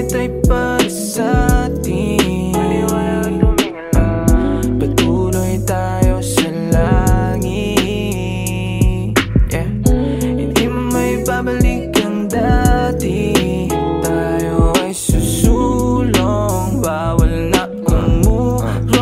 Ito'y para sa atin, patuloy tayo sa langit. Hindi mo may babalik ang dati. Tayo ay susulong, bawal na umurong.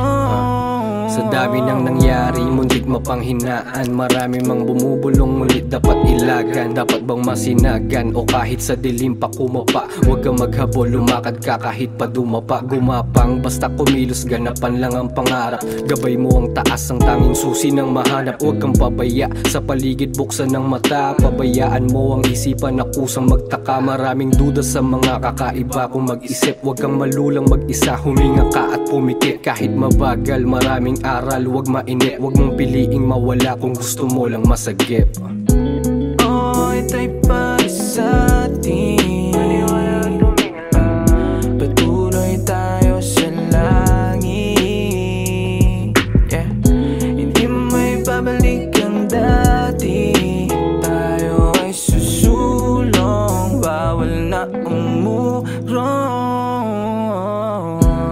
Sa dami ng nangyari, muntik mapanghinaan. Marami mang bumubulong, ngunit dapat ilagan. Dapat bang masinagan o kahit sa dilim pa kumapa? Huwag kang maghabol, lumakad ka kahit pa dumapa. Gumapang, basta kumilos, ganapan lang ang pangarap. Gabay mo ang taas, ang tanging susi ng mahanap. Huwag kang pabaya, sa paligid buksan ng mata. Pabayaan mo ang isipan na kusang magtaka. Maraming duda sa mga kakaiba kung mag-isip. Huwag kang malulang mag-isa, huminga ka at pumikit. Kahit mabagal, maraming aral, huwag mainit. Huwag mong piliing mawala kung gusto mo lang masagip. Ito'y para sa atin, patuloy tayo sa langit. Hindi mo may babalik ang dati. Tayo ay susulong, bawal na umurong.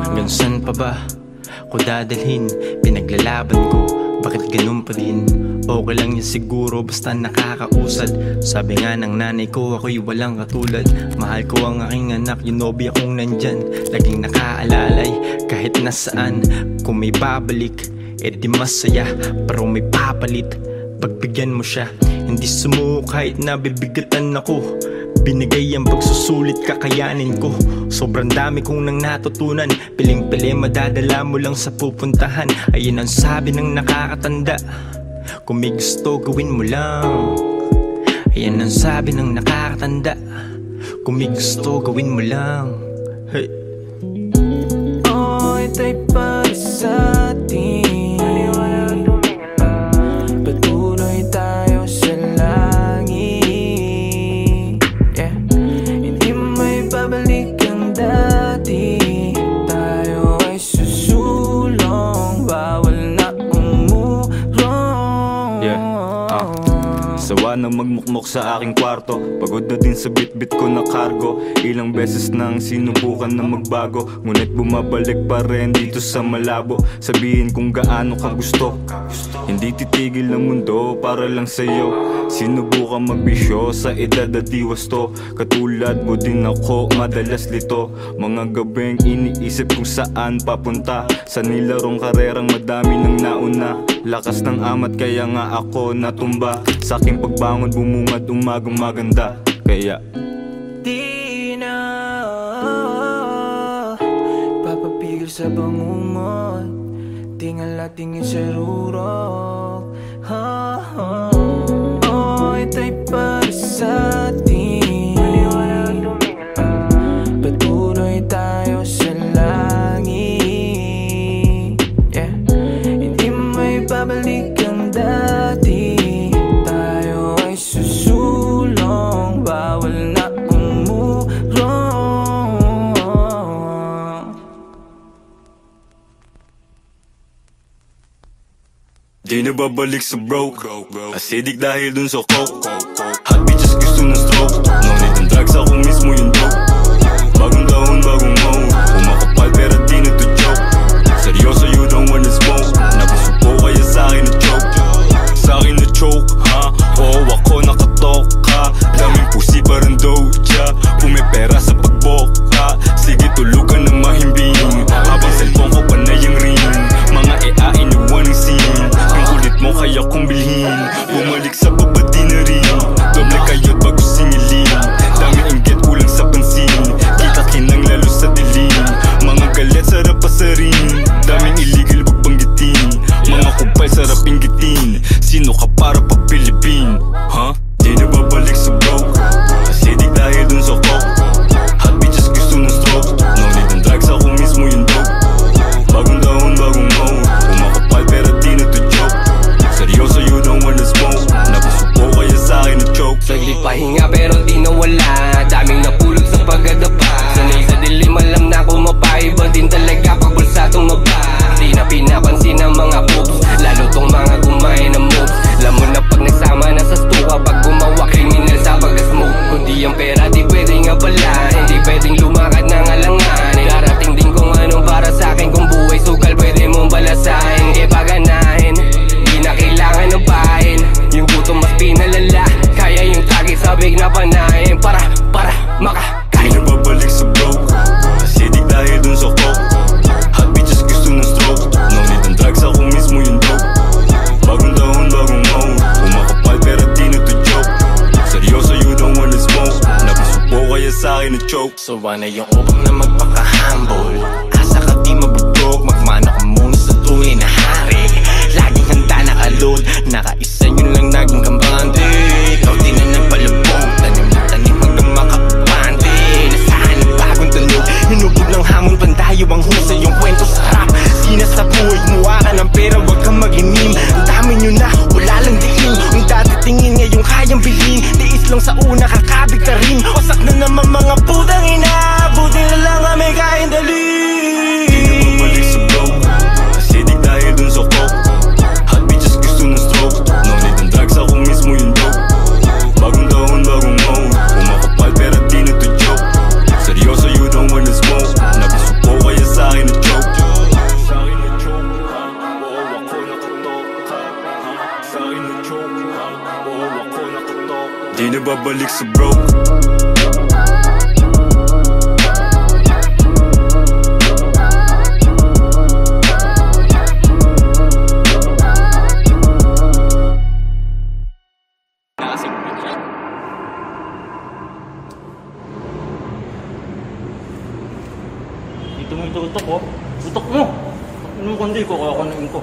Hanggang saan pa ba ko dadalhin? Pinaglalaban ko, bakit ganun pa din? Okay lang yan siguro basta nakakausad. Sabi nga ng nanay ko, ako'y walang katulad. Mahal ko ang aking anak, yung nobya kong nandyan. Laging nakaalalay kahit nasaan. Kung may babalik, edi masaya. Pero may papalit, pagbigyan mo siya. Hindi sumuko kahit nabibigatan ako. Binigay ang pagsusulit, kakayanin ko. Sobrang dami kong nang natutunan. Piling-pili madadala mo lang sa pupuntahan. Ayun ang sabi ng nakakatanda, kung may gusto gawin mo lang. Ayan ang sabi ng nakakatanda, kung may gusto gawin mo lang. Hey. Ito'y para sa atin, patuloy tayo sa langit. Hindi mo may babalik ang dati. Tayo ay susulong, bawal na umurong. Sawa na magmukmok sa aking kwarto. Pagod na din sa bitbit ko na kargo. Ilang beses nang sinubukan na magbago, ngunit bumabalik pa rin dito sa malabo. Sabihin kung gaano ka gusto, hindi titigil ng mundo para lang sa'yo. Sinubukan magbisyo sa edad na di wasto. Katulad mo din ako, madalas lito. Mga gabing iniisip kung saan papunta. Sa nilarong karerang madami nang nauna. Lakas ng amat kaya nga ako natumba. Sa aking pagbangon bumungad umagang maganda. Kaya di na papapigil sa bangungot. Tingal at tingin sa rurok. Ito'y para sa atin, patuloy tayo sa langit. Hindi mo may babalik ang dati. Tayo ay susulong, bawal na umurong. di na babalik sa broke. Acidic dahil dun sa coke. Hot bitches gusto ng stroke. No need ng drugs, ako mismo yung dope. Bagong taon, bagong mode. Umakapal pero di na to joke. Seryoso, you don't wanna smoke. Napasupo kaya sa'kin na choke. Sa'kin na choke, ha? Oo, ako nakatok, ha? Daming pussy parang doja. Kung may pera sa pagboka, sige tulugan ng mahimbing. Habang cellphone ko panay ang ring. Mga EA inuwan ng scene. Yung kulit mo kaya kong bilhin. Bumalik sa baba di na rin. Doble kayo't bago singilin. Dami inggit kulang sa napaka-humble. Asa ka di mabubog, magmana ka muna sa tunay na hari. Laging handa naka-load, nakaisa yun lang naging kampante. Ikaw din na nagpalabog, tanim na tanim hanggang makapante. Nasaan ang bagong tunog, hinubog ng hamon, pandayo ang husay yung kwento sa rap. Sina sa buhay, muha ka ng pera, wag kang mag-inim. Ang dami nyo na, wala lang diin. Yung dati tingin ngayong kayang bilhin. Tiis lang sa una, kakabig ka rin. Wasak na naman mga putang ina, buti na lang kami kain dali. Di na mabalik sa broke, kasi di dahil dun sa coke. Hot bitches gusto ng stroke, no need ng drugs, ako mismo yung dope. Bagong taon, bagong mode, kumakapal pero di na to joke. Seryoso you don't wanna smoke, nabisupo kaya sa'kin na choke. Sa'kin na choke, oo ako nakatok. Sa'kin na choke, oo ako nakatok. Di na babalik sa broke. Dito mo yung utok ko. Utok mo! Ano mo kundi ko, kaya kunain ko.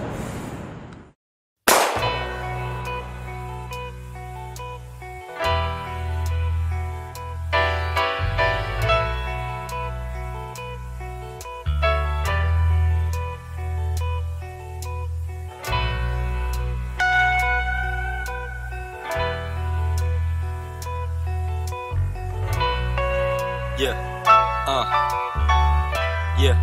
Yeah,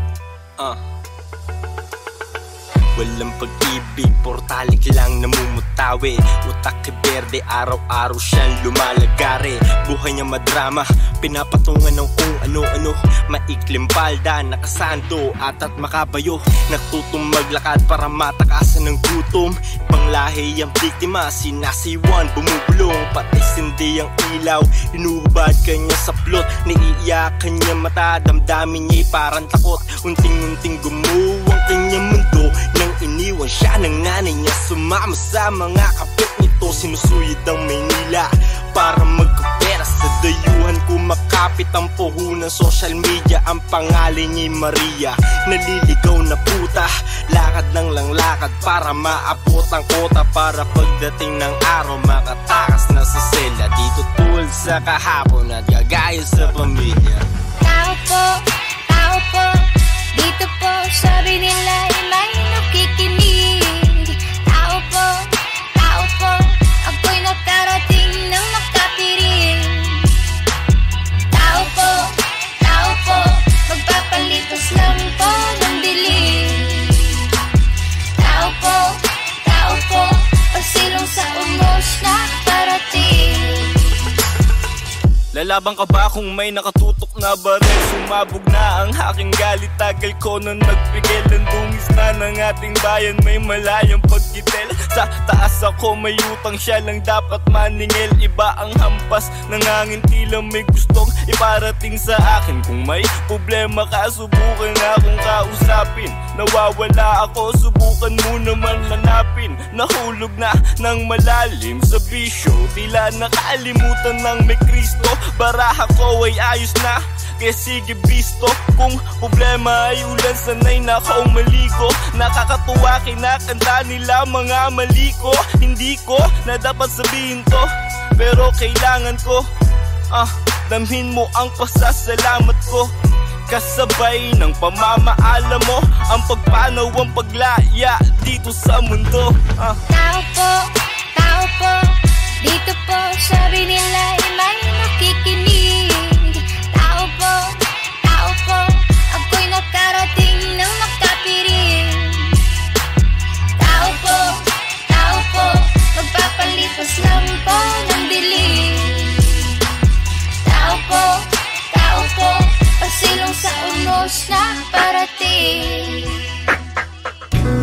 walang pag-ibig, portalik lang namumutawi. Utak kay berde, araw-araw siyang lumalagari. Buhay niya madrama, pinapatungan ng kung ano-ano. Maiklim palda, nakasando, atat makabayo. Nagtutong maglakad para matakasan ng gutom. Ibang lahi ang biktima, sinasiwan, bumubulong. Pati sindi ang ilaw, inuhubad kanya sa plot. Naiiyakan niya mata, damdamin niya'y parang takot. Unting-unting gumuwang kanyang mundo. Nang iniwan siya ng nanay niya, sumama sa mga kapit nito. Sinusuyod ang Maynila para magkapera. Sa dayuhan kumakapit ang puhunan social media. Ang pangalan niya'y Maria, naliligaw na puta. Lakad ng lang lakad para maabot ang kota. Para pagdating ng araw makatakas na sa sela. Dito tulad sa kahapon at gagaya sa pamilya. Tao po, dito po, sabi nila ay may nakikinig. Tao po, ako'y nakarating ng makapiring. Tao po, magpapalitos lang po ng dilim. Tao po, pagsilong sa umos na parating. Lalaban ka ba kung may nakatutok na baril? Sumabog na ang aking galit, tagal ko nang nagpigil. Ang dungis na ng ating bayan, may malayang pagkitil. Sa taas ako may utang, siya lang dapat maningil. Iba ang hampas, nangangin tila may gustong iparating sa akin. Kung may problema ka, subukan akong kausapin. Nawawala ako, subukan mo naman hanapin. Nahulog na ng malalim sa bisyo, tila nakalimutan ng may Kristo. Baraha ko ay ayos na, kaya sige bisto. Kung problema ay ulan, sanay na akong maligo. Nakakatuwa, kinakanta nila mga mali ko. Hindi ko na dapat sabihin to, pero kailangan ko damhin mo ang pasasalamat ko. Kasabay ng pamamaala mo, ang pagpanaw, ang paglaya dito sa mundo. Tao po, dito po, sabi nila ay may nakikinig. Tao po, ako'y nakarating ng makapiring. Tao po, magpapalipas lang po ng dilim. Tao po, pagsilong sa umos na parating.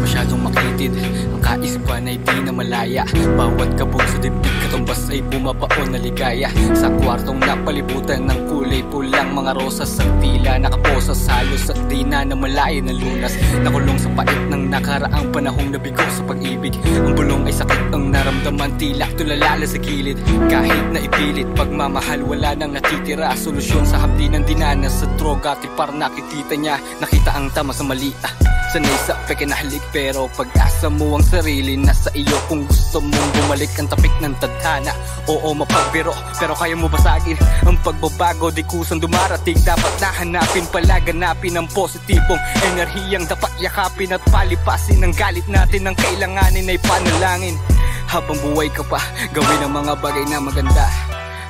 Masyadong makitid, ang kaisipan ay di na malaya. Bawat kabog sa dibdib katumbas ay bumabaon na ligaya. Sa kwartong napalibutan ng kulay pulang mga rosas, ang tila nakaposa sasalos at di na namalayan ng lunas. Nakulong sa pait ng nakaraang panahong nabigo sa pag-ibig. Ang bulong ay sakit ang naramdaman, tila tulalala sa gilid. Kahit na ipilit, pagmamahal wala nang natitira. Solusyon sa hapdinan dinanas sa droga, tipar nakikita niya. Nakita ang tama sa mali, sanay sa pekinahalik. Pero pag-asa mo ang sarili, nasa iyo kung gusto mong bumalik ang tapik ng tadhana. Oo, mapagbiro, pero kaya mo basagin ang pagbabago, di kusang dumarating. Dapat nahanapin, palaganapin ang positibong enerhiyang dapat yakapin at palipasin ang galit natin. Ang kailanganin ay panalangin. Habang buhay ka pa, gawin ang mga bagay na maganda.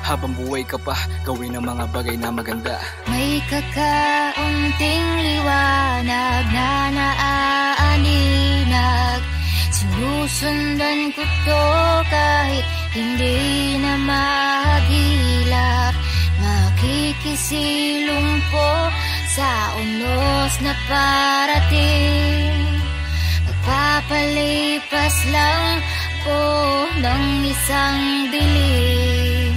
Habang buhay ka pa, gawin ang mga bagay na maganda. May kakaunting liwanag na naaaninag. Sinusundan ko to kahit hindi na mahagilap. Makikisilong po sa unos na parating. Magpapalipas lang po ng isang dilim.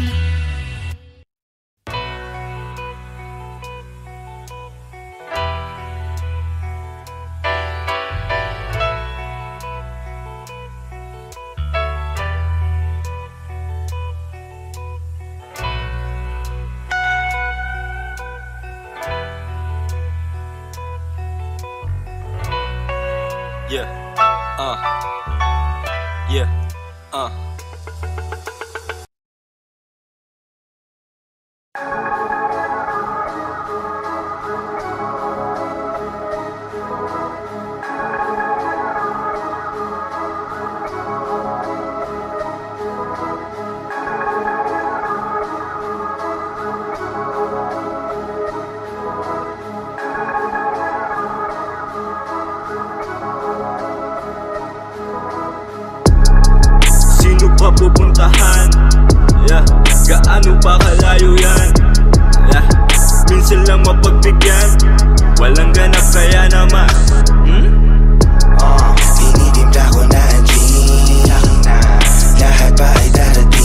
Yeah, sino pa pupuntahan? Yeah, gaano pa kalayo yan? Yeah, minsan lang mapagbigyan, walang ganap kaya naman. Tinitimpla ko na ang gin. Lahat ba ay darating?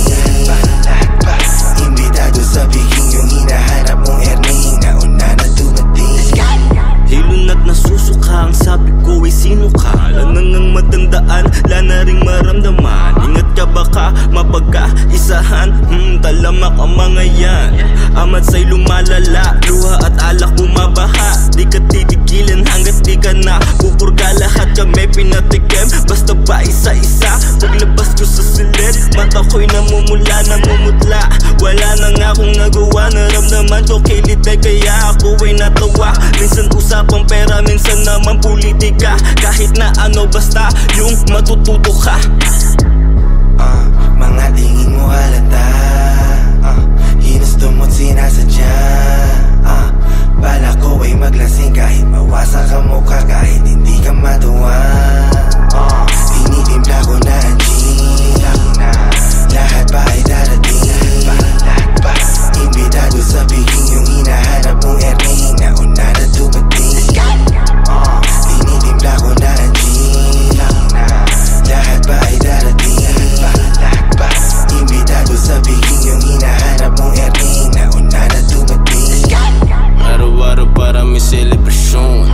Imbitado sa biging yung hinahanap mong earning. Nauna na dumating. Hilon at nasusuka, ang sabi ko ay sino ka? Lanang ang matandaan, lana ring maramdaman. Ingat ka baka mapagkaisahan. Talamak ang mga yan. Amat sa'y lumalala, luha at alak bumabaha. Di ka titigilan hanggat di ka na pupurga. Lahat kami pinatikim, basta ba isa-isa. Paglabas ko sa silid, mata ko'y namumula, namumutla. Wala na nga akong nagawa, naramdaman ko kilitay. Kaya ako ay natawa. Minsan usapang pera, minsan naman politika. Kahit na ano basta yung matututo ka. Mga tingin mo halata, hinusto mo't sinasadya. Bala ko ay maglasing kahit mawasak ang mukha, kahit hindi ka matuwa. Tinitimpla ko na ang gin. Lahat ba ay darating? Imbitado sa biging yung hinahanap mong earning. Nauna na dumating. Tinitimpla ko na ang gin. Lahat ba ay darating? Imbitado sa biging yung hinahanap mong earning. Nauna na dumating. Araw-araw para may selebrasyon.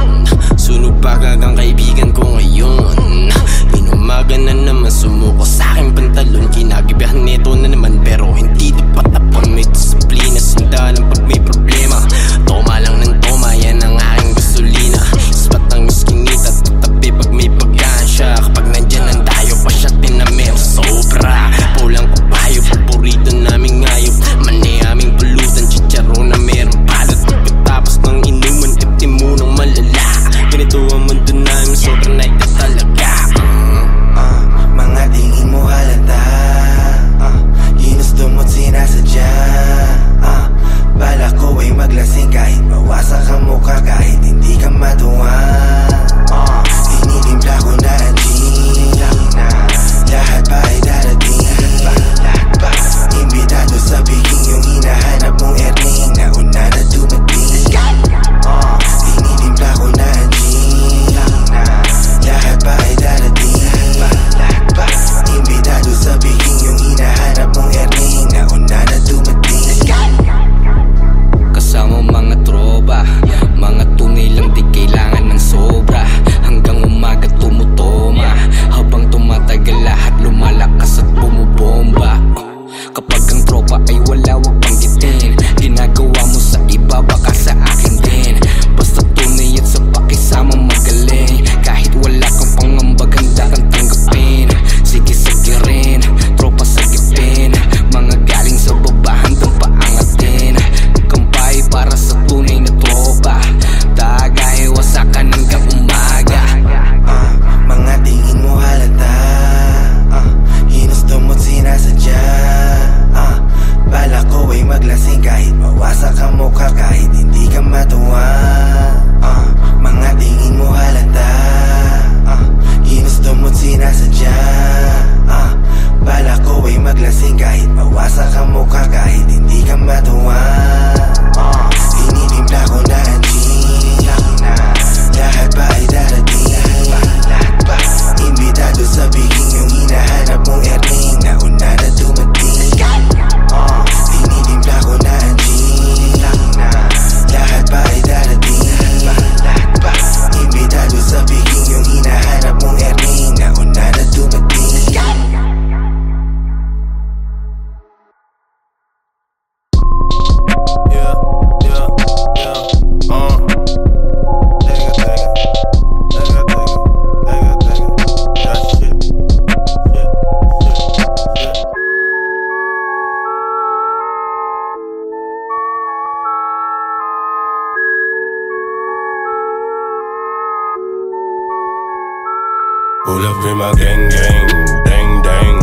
Pull up in my gang gang, dang dang.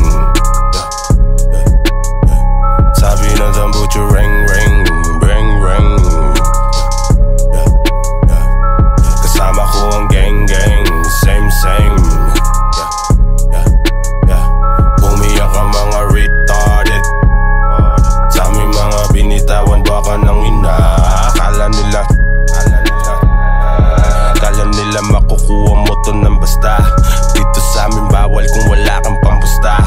Sabi ng tambucho ring ring, ring ring. Kasama ko ang gang gang, same same. Umiyak ang mga retarded. Sa aming mga binitawan baka nang ina. Akala nila makukuha mo to ng basta. Dito sa amin bawal kung wala kang pampusta.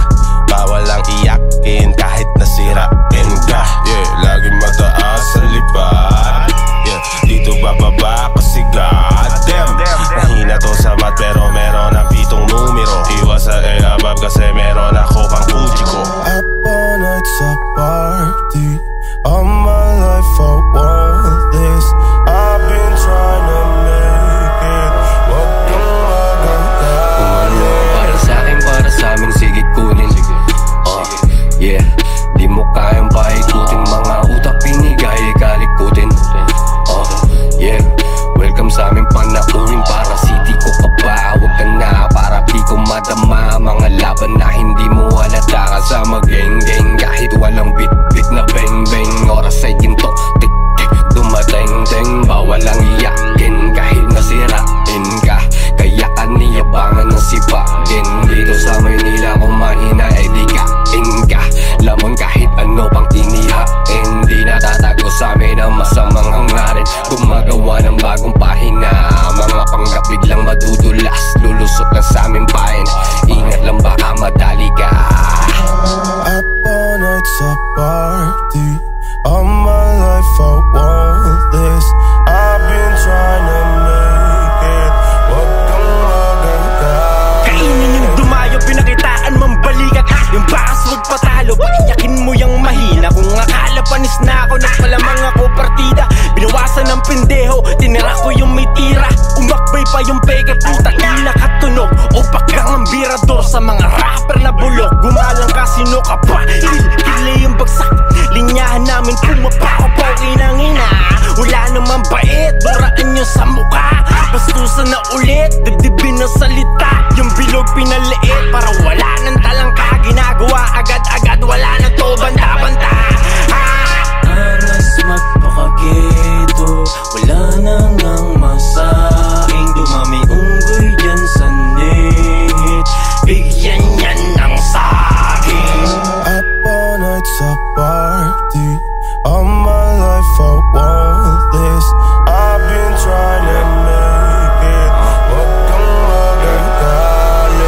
Bawal ang iyakin kahit nasirain ka. Yeah, laging mataas sa lipat. Yeah, dito bababa kasi goddamn. Mahina to sa mat pero meron ang 7 numero. Iwas sa above kasi meron ako pang Uji ko. Up all night sa party. All my life I want this. I've been trying to make it. Wag kang magagalit. Kung ano para sa akin, para sa amin, sige kunin. Yeah, di mo kayang paikutin. Mga utak pinigay, kalikutin. Yeah, welcome sa amin panauhin. Para city ko ka ba? Huwag ka na, para di ko madama. Mga laban na hindi mo halata. Kasama geng-geng kahit walang bit-bit na beng-beng. Oras ay ginto, tik-tik, dumateng-teng. Bawal ang iyakin kahit nasirain ka. Kaya kaniyabangan ng sipagin. Dito sa Maynila kung mahina ay di kain ka. Lamang kahit ano pang inihain. Di natatago sa amin ang masamang hangarin. Gumagawa ng bagong pahina. Mga panggap biglang madudulas. Lulusot lang sa aming bayan. Ingat lang baka madali ka. Up all night sa party. All my life I want this. I've been trying to make it. Wag kang magagalit. Kainin yung dumayo, pinakitaan mambalikat. Yung bakas wag patalo, paiyakin mo yung mahina. Kung akala panis na ako, nagpalamang ako partida. Binawasan ng pendeho, tinira ko yung may tira. Umakbay pa yung peke, putang ina katunog. O bakang ang birador sa mga rapper na bulok. Gumalang ka, sino ka pa? Hili yung bagsak, linyahan namin pumapakapaw. Inang-ina, wala naman bait, duraan nyo sa mukha. Bastusan na ulit, dibdibin na salita. Yung bilog pinaliit, para wala nang talangka. Ginagawa agad-agad, wala na to banta-banta. Anas magpakagito, wala nang ang masaing. Dumami unggoy dyan sa net, bigyan yan ng saging. Up all night sa party. All my life I want this. I've been trying to make it. Wag kang magagalit.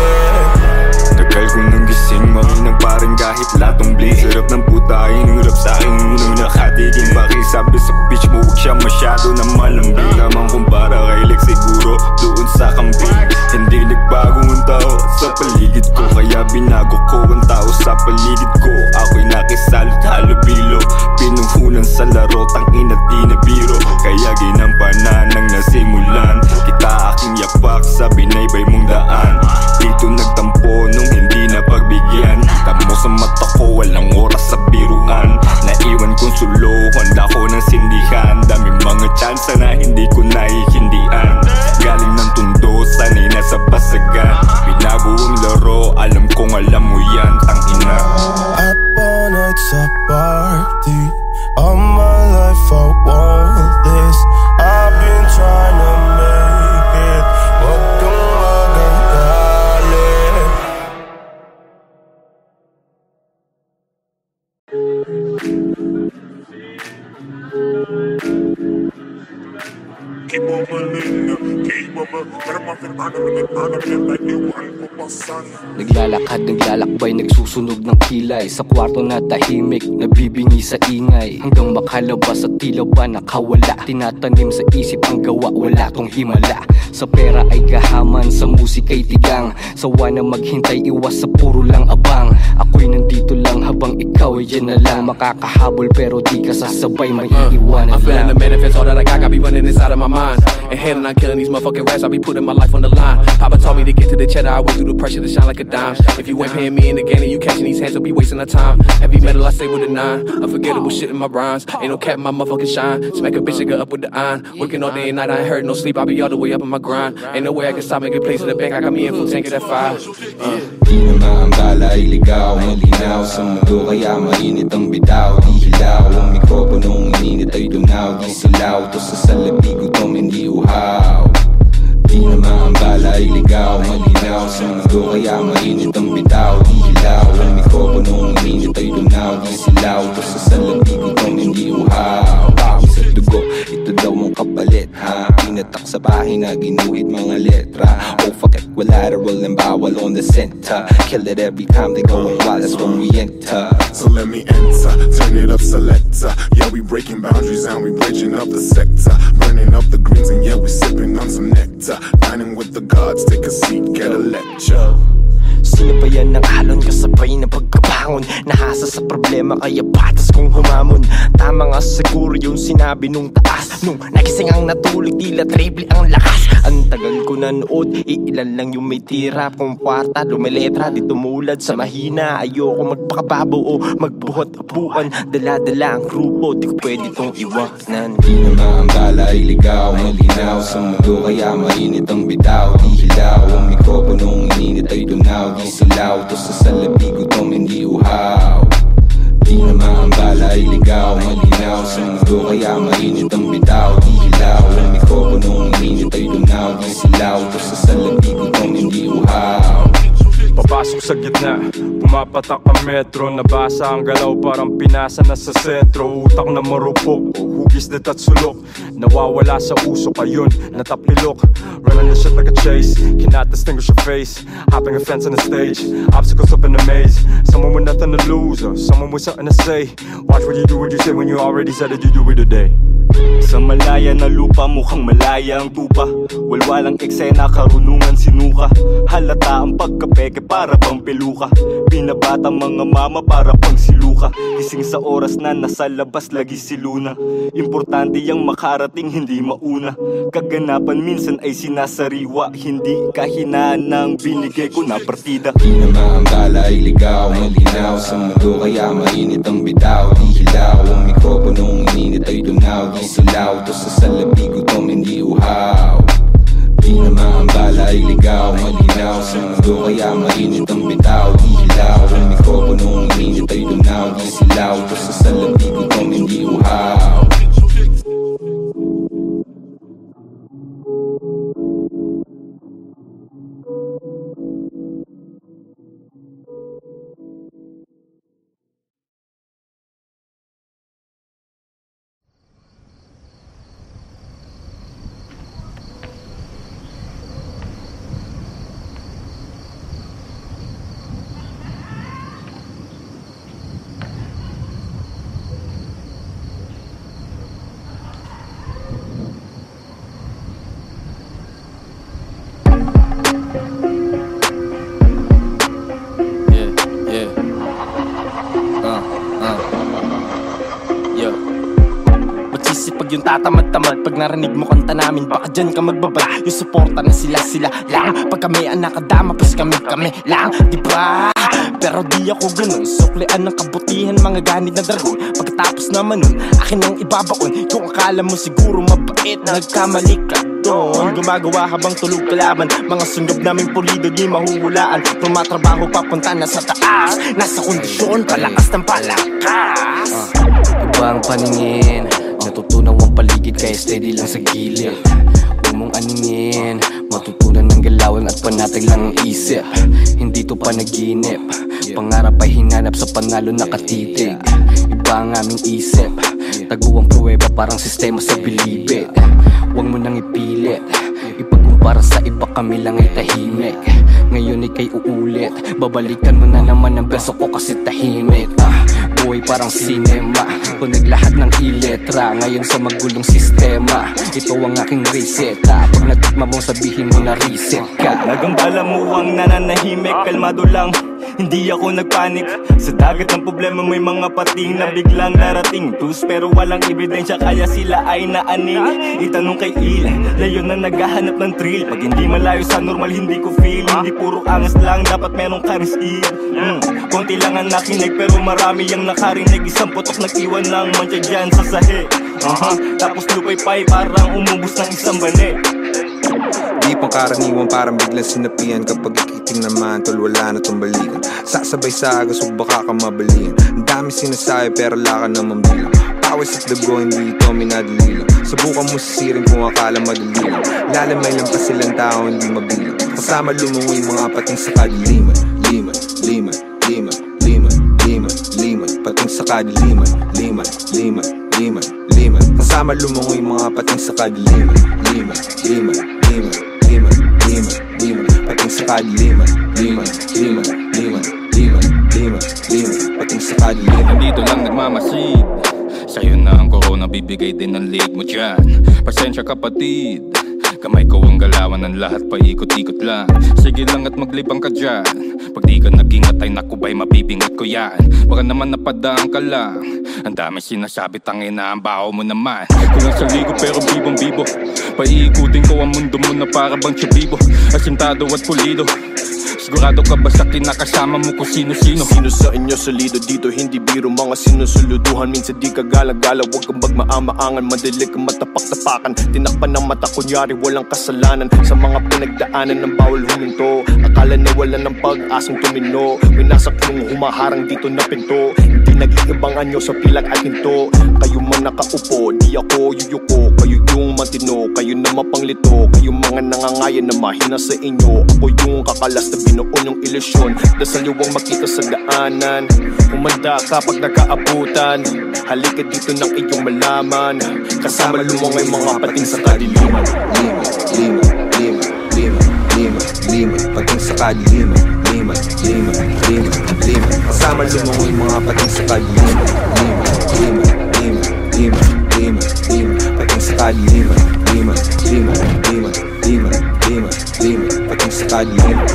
Tagal ko nang gising, makinang paring kahit latong blaze. Sarap ng puta, inurap sa'kin unang nakatiging. Pakisabi sa bitch mo, huwag siya masyado na malambing. Naman kumpara kay Lex siguro doon sa kambing. Hindi nagbago ang tao sa paligid ko, kaya binago ko ang tao sa paligid ko. Ako'y nakisalot halubilo, pinuhunan sa laro, tangina di na biro. Kaya ginampanan ng nasimulan, kita aking yapak sa binaybay mong daan. Dito nagtampo nung hindi na pagbigyan. Tamo sa mata ko, walang oras sa biruan. Naiwan kong suluhan ako ng sindihan. Daming mga tsansa na hindi ko naihindian. Galing ng tundo, sanay na sa basagan. Binago ang laro, alam kong alam mo yan, tangina. Up all night sa party. All my life I want this. I've been trying to make it. Wag kang magagalit. Keep on believing, keep on believing. Pero mapipanaw like iwan ko pa sana. Naglalakad, nagsusunog ng kilay. Sa kwarto na tahimik, nabibingi sa ingay. Hanggang makalabas at tila ba nakawala. Tinatanim sa isip ang gawa, wala tong himala. Sa pera ay gahaman, sa musika'y tigang. Sawa na maghintay, iwas sa puro lang abang. Ako'y nandito lang habang ikaw ay dyan na lang. Makakahabol pero di ka sasabay, may iiwanan I'm feeling lang. the manifest, all that I got be running inside of my mind. And handling on killing these motherfucking rats, I be putting my life on the line. Papa told me to get to the cheddar, I went through the pressure to shine like a dime. If you ain't paying me in the game and you catching these hands, I'll be wasting our time. Heavy metal, I stay with a 9. Unforgettable shit in my rhymes. Ain't no cap in my motherfucking shine. Smack a bitch, nigga up with the iron. Working all day Day and night, I ain't heard no sleep, I be all the way up on my grind. Ain't no way I can stop making plays in the bank, I got me in full tank of that fire. Di na maambala ay ligaw, malinaw sa mundo kaya mainit ang bitaw. Di hilaw, ang mikroponong ininit ay dunaw. Di silaw, to sa salabi gutom hindi uhaw. Di na maambala ay ligaw, malinaw sa mundo kaya mainit ang bitaw. Di hilaw, ang mikroponong ininit ay dunaw. Di silaw, to sa salabi gutom hindi uhaw. Pawis at dugo, ito daw mong kapalit ha. Pinatak sa bahay na ginuhit mga letra. Oh fuck it, collateral and bawal on the center. Kill it every time they go and wild, that's when we enter. So let me enter, turn it up selector. Yeah, we breaking boundaries and we bridging up the sector. Burning up the greens and yeah, we sipping on some nectar. Dining with the gods, take a seat, get a lecture. Sinabayan ng alon kasabay na pagkabangon. Nahasa sa problema kaya patas kong humamon. Tama nga siguro yung sinabi nung taas. Nung nagising ang natulog tila triple ang lakas. Ang tagal ko nanood, iilan lang yung may tira. Kung kwarta, lumeletra, di tumulad sa mahina. Ayoko magpakababo o magbuhat-abuan. Dala-dala ang grupo, di ko pwede tong iwanan. Di na maambala ay ligaw, malinaw sa mundo kaya mainit ang bitaw. Di hilaw, ang mikroponong ininit ay dunaw. Di silaw, to sa salabi gutom hindi uhaw. Di na maambala ay ligaw, malinaw sa mundo kaya mainit ang bitaw. Di hilaw, ang mikroponong ininit ay dunaw. Di silaw, to sa salabi gutom hindi uhaw. Papasok sa gitna, pumapatak ang metro. Nabasa ang galaw parang pinasa na sa sentro. Utak na marupok, hugis na tatsulok. Nawawala sa usok, ayun, natapilok. Running the shit like a chase, cannot distinguish your face. Hopping a fence on the stage, obstacles up in the maze. Someone with nothing to lose, or someone with something to say. Watch what you do, what you say when you already said that you do it today. Sa malaya na lupa, mukhang malaya ang tupa. Walwalang eksena, karunungan sinuka. Halata ang pagkapeke para pang peluka. Binabata mga mama para pang siluka. Gising sa oras na nasa labas lagi si Luna. Importante yang makarating hindi mauna. Kaganapan minsan ay sinasariwa. Hindi kahinaan ng binigay ko na partida. Di na maambala ay ligaw, malinaw sa mundo kaya mainit ang bitaw. Di hilaw, ang mikroponong ininit ay dunaw. Di silaw, to sa salabi gutom hindi uhaw. Di na maambala ay ligaw, malinaw sa mundo kaya mainit ang bitaw. Di hilaw, ang mikroponong ininit ay dunaw. Di silaw, to sa salabi gutom hindi uhaw. Yung tatamad-tamad pag narinig mo kanta namin, baka dyan ka magbabad. Yung suporta na sila lang. Pag kami ang nakadama, pas kami lang, diba? Pero di ako ganun, suklian ng kabutihan, mga ganit na dragon. Pagkatapos naman nun, akin ang ibabaon. Kung akala mo siguro mabait, nagkamali ka doon. Gumagawa habang tulog kalaban, mga sunog naming pulido di mahuhulaan. Tumatrabaho papunta na sa taas, nasa kondisyon, palakas ng palakas. Ibang paningin, natutunaw ang paligid kaya steady lang sa gilid. Huwag mong aningin, matutunan ng galawan at panatag lang ang isip. Hindi to panaginip, pangarap ay hinanap sa panalo nakatitig. Iba ang aming isip, taguang pruweba parang sistema sa bilibid. Huwag mo nang ipilit, ipagkumpara sa iba kami lang ay tahimik. Ngayon ikay uulit, babalikan mo na naman ang beso ko kasi tahimik. Buhay parang sinema, punag lahat ng iletra. Ngayon sa magulong sistema, ito ang aking reseta. Pag tikma mo, sabihin mo na reset ka. Nagambala mo ang nananahimik, kalmado lang, hindi ako nagpanik. Sa dagat ng problema may mga pating na biglang darating. Tus pero walang ebidensya kaya sila ay naaning. Itanong kay Il, layo na naghahanap ng thrill. Pag hindi malayo sa normal hindi ko feel. Hindi puro angas lang, dapat merong karistil. Konti lang ang nakinig pero marami ang nakarinig. Isang putok nag-iwan lang mancha dyan sa sahi. Tapos lupay-pay parang umubos ng isang bani. Di pang karaniwan parang biglang sinapian. Kapag ikiting naman tol wala na tong balikan. Sasabay sa agas o baka ka mabalian. Ang dami sinasabi pero wala ka naman bilang. Pawis at dugo hindi ito minadali lang. Subukan mo sisirin kung akala madali lang. Lalamay lang pa silang tao hindi mabilang. Kasama lumungoy mga pating sa kadiliman. Liman, liman, liman, liman, liman, liman. Pating sa kadiliman. Liman, liman, liman, liman. Kasama lumungoy mga pating sa kadiliman. Liman, liman, liman, liman, liman, liman. Pating sa kadiliman. Liman, liman, liman, liman, liman, liman. Pating sa kadiliman. Nandito lang nagmamasid. Sa'yo na ang corona, bibigay din ang leg mo dyan. Pasensya kapatid, kamay ko ang galawan ng lahat, paikot-ikot lang. Sige lang at maglibang ka dyan. Pag di ka nag-ingat ay nakubay, mabibingat ko yan. Baka naman napadaan ka lang. Ang dami sinasabi, tangin na ang baho mo naman. Kulang sa ligo pero bibong-bibo. Paiikutin ko ang mundo mo na para bang tsubibo. Asintado at pulido. Sigurado ka ba sa kinakasama mo kung sino-sino? Sino sa inyo solido dito, hindi biro mga sinusuluduhan. Minsan di ka gala-gala, huwag kang magmaamaangan. Madalig kang matapak-tapakan, tinakpan ng mata kunyari walang kasalanan. Sa mga pinagdaanan ng bawal huminto, akala na wala ng pag-asang tumino. Winasak yung humaharang dito na pinto. Hindi nag-iibang anyo sa pilak at hinto. Kayo man nakaupo, di ako yuyuko. Kayo yung matino, kayo na mapanglito. Kayo mga nangangayan na mahina sa inyo. Ako yung kakalas na binuon yung ilusyon. Dasal yung makita sa daanan. Umanda ka pag nagkaabutan. Halika dito ng iyong malaman. Kasama lumangay mga pating sa kadiliman. Lima, lima, lima, lima, lima, lima. Pating sa kadiliman. Lima, lima, lima, lima. Kasama lumangay mga pating sa kadiliman. Lima, lima, lima, lima, lima, lima. Pating sa kadiliman. Lima, lima, lima, lima, lima, lima. Pating sa kadiliman.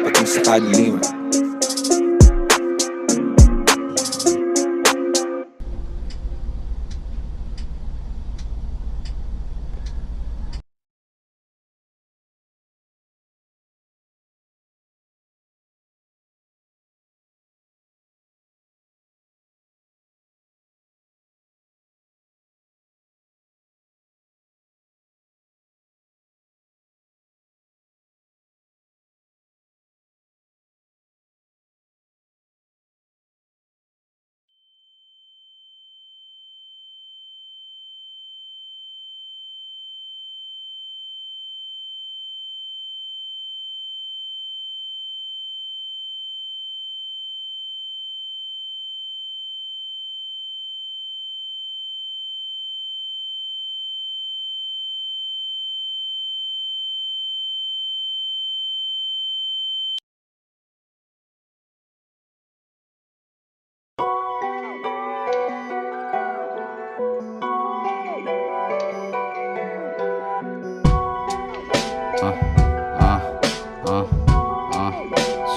Pating sa kadiliman.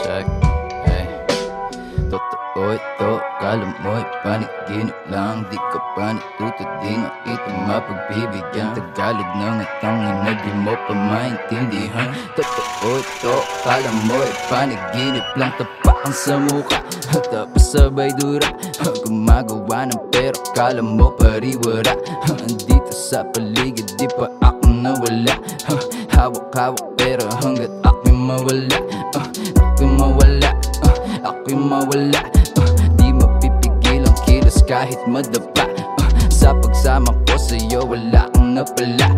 Check, hey. Totoo ito, kala mo'y panaginip lang. Di ka pa natuto, di nga ito mapagbibigyan. Tagalog ng atangin na di mo pa maintindihan. Totoo ito, kala mo'y panaginip lang. Tapakan sa muka, tapos sabay dura. Gumagawa ng pero kala mo pariwara. Andito sa paligid, di pa ako nawala. Hawak-hawak pero hanggat ako'y mawala. Ako'y mawala, ako'y mawala. Di mapipigil ang kilos kahit madapa. Sa pagsama ko sa'yo wala kang napala.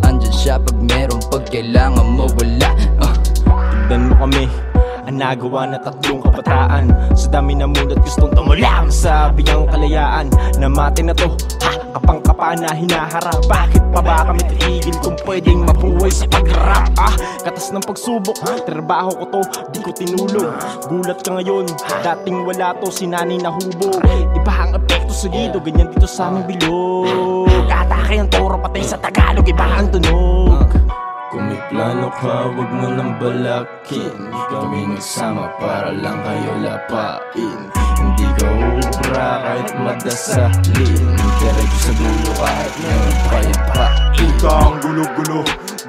Andyan siya pag meron, pag kailangan mo wala. Tignan mo kami, ang nagawa na 3 kabataan. Sa dami na mulat gustong tumulang sa bigang kalayaan. Namati na to, kapang-kapa na hinaharap. Bakit pa ba kami titigil kung pwedeng mabuhay sa pag-rap? Katas ng pagsubok, trabaho ko to, di ko tinulog. Gulat ka ngayon, dating wala to, sinani na hubo. Iba ang epekto sa dito, ganyan dito sa aming bilog. Atake ang toro, patay sa Tagalog, iba ang tunog. Kung may plano ka, wag mo nang balakin. Hindi kami nagsama para lang kayo lapain. Hindi ka ubra kahit madasalin. Diretso sa dulo kahit meron pa yung pain. Puta ang gulo-gulo,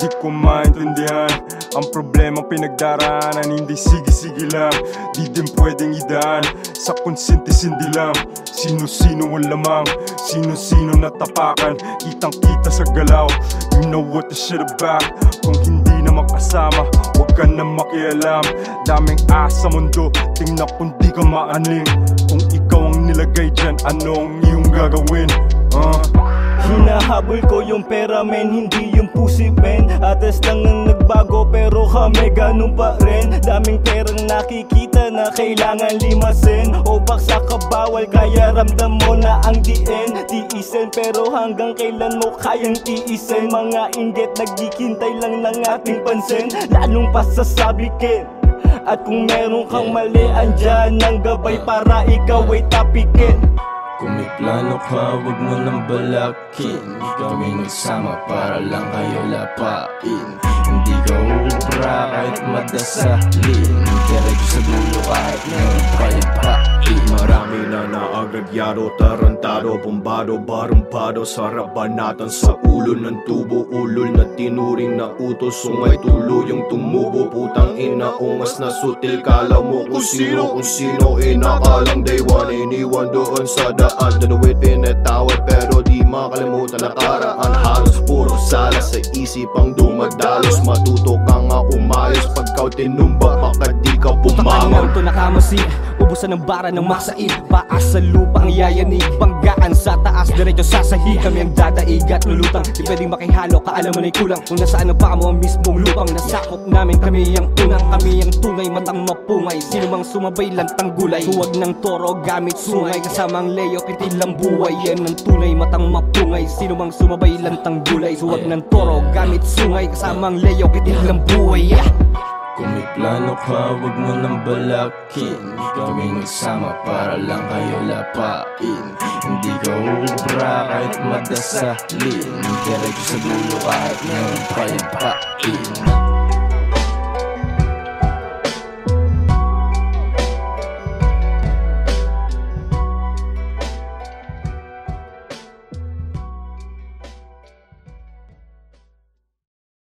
di ko maintindihan. Ang problema pinagdaraanan, hindi sige-sige lang. Di din pwedeng idaan sa konsente-sindi lang. Sino-sino ang lamang, sino-sino natapakan. Kitang-kita sa galaw, you know what the shit about. Kung hindi na makasama, huwag ka na makialam. Daming asa mundo, tingnan kung di ka maaning. Kung ikaw ang nilagay dyan, anong iyong gagawin? Hinahabol ko yung pera men, hindi yung pussy men. Atas lang ang nagbago pero kami ganun pa rin. Daming perang nakikita na kailangan limasin. O baksa ka bawal kaya ramdam mo na ang diin. Tiisin pero hanggang kailan mo kayang tiisin. Mga inggit nagkikintay lang ng ating pansin, lalong pasasabikin. At kung meron kang mali, andyan ang gabay para ikaw ay tapikin. Kung may plano ka, wag mo nang balakin. Hindi kami nagsama para lang kayo lapain. Hindi ka ubra kahit madasalin. Diretso sa dulo kahit meron pa yung pain. Marami na naagagyado, tarantado, bombado, barumpado. Sarabanatan sa ulo ng tubo, ulol na tinuring na utos. Sungay tuluyang tumubo, putang ina, ungas na sutil. Kala mo kung sino, inakalang day one. Iniwan doon sa daan, danuwit pinatawad pero di makalimutan nakaraan. Halos puro sala sa isipang dumadalos. Matuto ka nga umayos pagkaw tinumba, baka di ka pumangon. Ito nakamasi, ubusan ng bara ng masaid. Paas sa lupang yayanig, banggaan sa taas, diretso sasahig. Kami ang dadaig at lulutang, di pwedeng makihalo, kaalaman ay kulang. Kung nasaan ang paa mo ang mismong lupang nasakop namin, kami ang unang, kami ang tunay, matang mapungay. Sino mang sumabay lantang gulay, huwag ng toro gamit sungay. Kasamang Leo, kitilang buhay, yan ang tunay, matang mapungay. Sino mang sumabay lantang gulay, huwag ng toro gamit sungay. Kasamang Leo, kitilang buhay. Kung may plano ka, wag mo nang balakin. Hindi kami nagsama para lang kayo lapain. Hindi ka ubra kahit madasalin. Diretso sa dulo kahit meron pa yung pain.